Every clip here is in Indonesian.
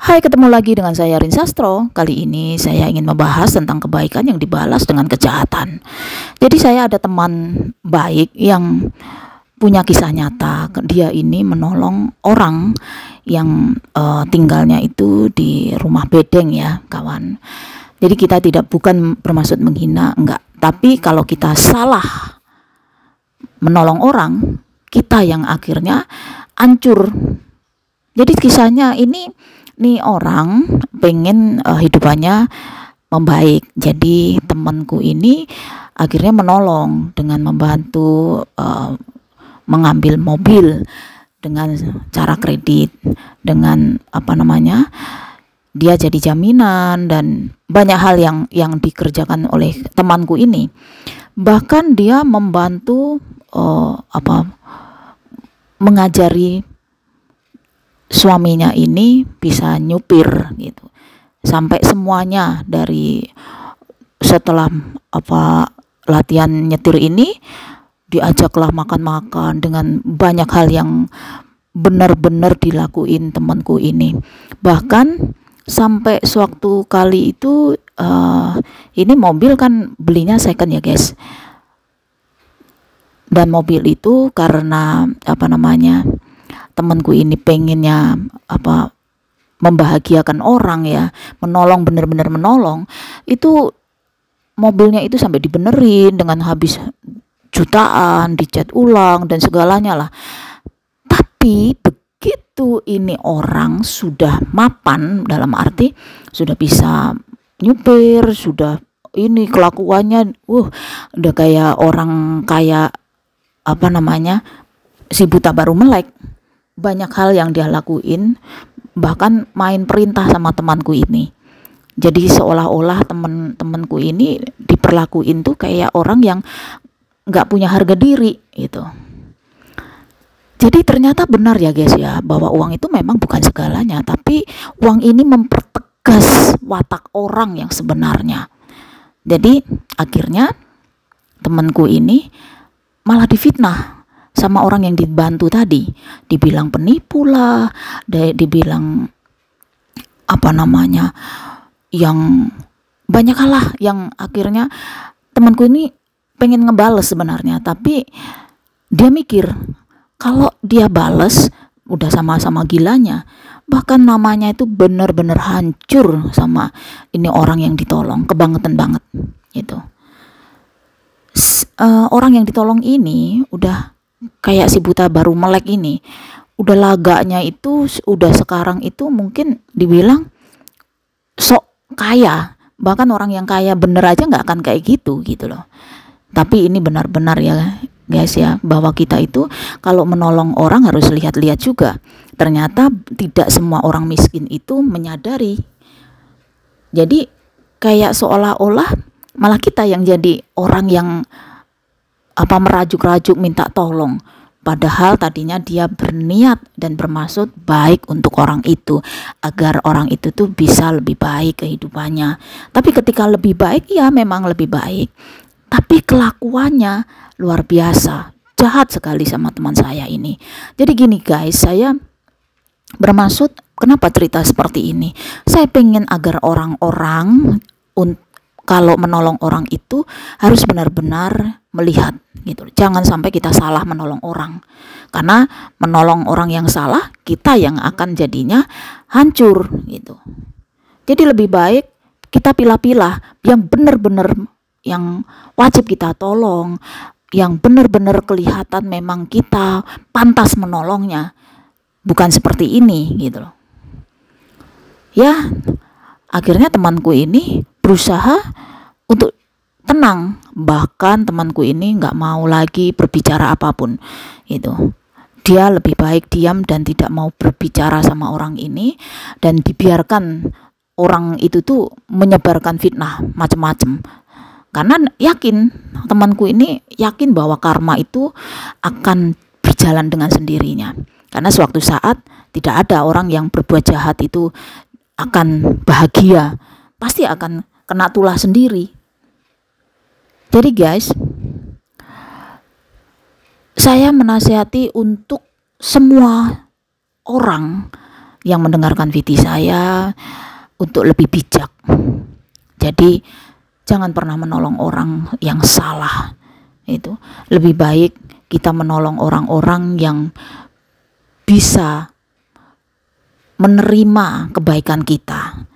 Hai, ketemu lagi dengan saya Rin Sastro. Kali ini saya ingin membahas tentang kebaikan yang dibalas dengan kejahatan. Jadi saya ada teman baik yang punya kisah nyata. Dia ini menolong orang yang tinggalnya itu di rumah bedeng ya, kawan. Jadi kita bukan bermaksud menghina, enggak. Tapi kalau kita salah menolong orang, kita yang akhirnya hancur. Jadi kisahnya ini orang pengen hidupannya membaik. Jadi temanku ini akhirnya menolong dengan membantu mengambil mobil dengan cara kredit, dengan dia jadi jaminan dan banyak hal yang dikerjakan oleh temanku ini. Bahkan dia membantu mengajari suaminya ini bisa nyupir gitu. Sampai semuanya dari setelah latihan nyetir ini diajaklah makan-makan dengan banyak hal yang benar-benar dilakuin temanku ini. Bahkan sampai suatu kali itu ini mobil kan belinya second ya guys. Dan mobil itu karena temanku ini pengennya membahagiakan orang ya, menolong, benar-benar menolong, itu mobilnya itu sampai dibenerin dengan habis jutaan, dicat ulang dan segalanya lah. Tapi begitu ini orang sudah mapan, dalam arti sudah bisa nyupir, sudah ini kelakuannya udah kayak orang kayak si buta baru melek. Banyak hal yang dia lakuin, bahkan main perintah sama temanku ini. Jadi seolah-olah temanku ini diperlakuin tuh kayak orang yang nggak punya harga diri gitu. Jadi ternyata benar ya guys ya, bahwa uang itu memang bukan segalanya, tapi uang ini mempertegas watak orang yang sebenarnya. Jadi akhirnya temanku ini malah difitnah sama orang yang dibantu tadi, dibilang penipu lah, dibilang yang banyak hal lah, yang akhirnya temanku ini pengen ngebales sebenarnya, tapi dia mikir kalau dia bales udah sama-sama gilanya, bahkan namanya itu benar-benar hancur sama ini orang yang ditolong, kebangetan banget gitu. Orang yang ditolong ini udah kayak si buta baru melek ini, udah laganya itu udah sekarang itu mungkin dibilang sok kaya, bahkan orang yang kaya bener aja nggak akan kayak gitu loh. Tapi ini benar-benar ya guys ya, bahwa kita itu kalau menolong orang harus lihat-lihat juga. Ternyata tidak semua orang miskin itu menyadari. Jadi kayak seolah-olah malah kita yang jadi orang yang merajuk-rajuk minta tolong, padahal tadinya dia berniat dan bermaksud baik untuk orang itu, agar orang itu tuh bisa lebih baik kehidupannya. Tapi ketika lebih baik, ya memang lebih baik, tapi kelakuannya luar biasa, jahat sekali sama teman saya ini. Jadi gini guys, saya bermaksud kenapa cerita seperti ini, saya pengen agar orang-orang kalau menolong orang itu harus benar-benar melihat gitu. Jangan sampai kita salah menolong orang. Karena menolong orang yang salah, kita yang akan jadinya hancur gitu. Jadi lebih baik kita pilah-pilah yang benar-benar yang wajib kita tolong, yang benar-benar kelihatan memang kita pantas menolongnya. Bukan seperti ini gitu loh. Ya, akhirnya temanku ini berusaha untuk tenang, bahkan temanku ini nggak mau lagi berbicara apapun itu. Dia lebih baik diam dan tidak mau berbicara sama orang ini, dan dibiarkan orang itu tuh menyebarkan fitnah macam-macam. Karena temanku ini yakin bahwa karma itu akan berjalan dengan sendirinya. Karena suatu saat tidak ada orang yang berbuat jahat itu akan bahagia, pasti akan kena tulah sendiri. Jadi guys, saya menasihati untuk semua orang yang mendengarkan video saya untuk lebih bijak. Jadi jangan pernah menolong orang yang salah. Itu lebih baik kita menolong orang-orang yang bisa menerima kebaikan kita,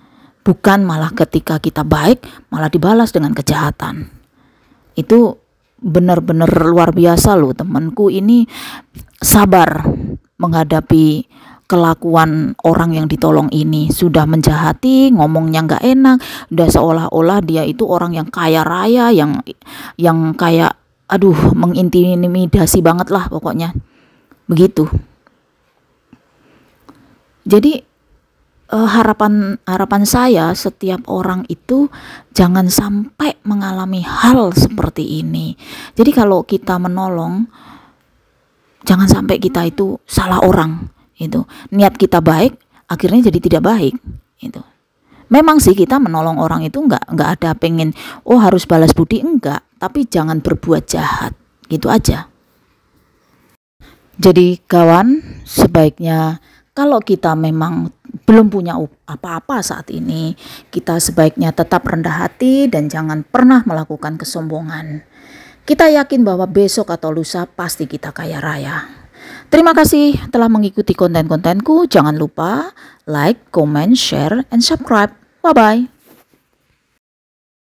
bukan malah ketika kita baik malah dibalas dengan kejahatan. Itu benar-benar luar biasa loh, temanku ini sabar menghadapi kelakuan orang yang ditolong ini. Sudah menjahati, ngomongnya nggak enak, udah seolah-olah dia itu orang yang kaya raya, yang kayak mengintimidasi banget lah pokoknya begitu. Jadi harapan saya, setiap orang itu jangan sampai mengalami hal seperti ini. Jadi kalau kita menolong, jangan sampai kita itu salah orang. Itu niat kita baik, akhirnya jadi tidak baik. Itu memang sih kita menolong orang itu nggak ada pengen harus balas budi, enggak, tapi jangan berbuat jahat, gitu aja. Jadi kawan, sebaiknya kalau kita memang belum punya apa-apa saat ini, kita sebaiknya tetap rendah hati dan jangan pernah melakukan kesombongan. Kita yakin bahwa besok atau lusa pasti kita kaya raya. Terima kasih telah mengikuti konten-kontenku. Jangan lupa like, comment, share, and subscribe. Bye-bye.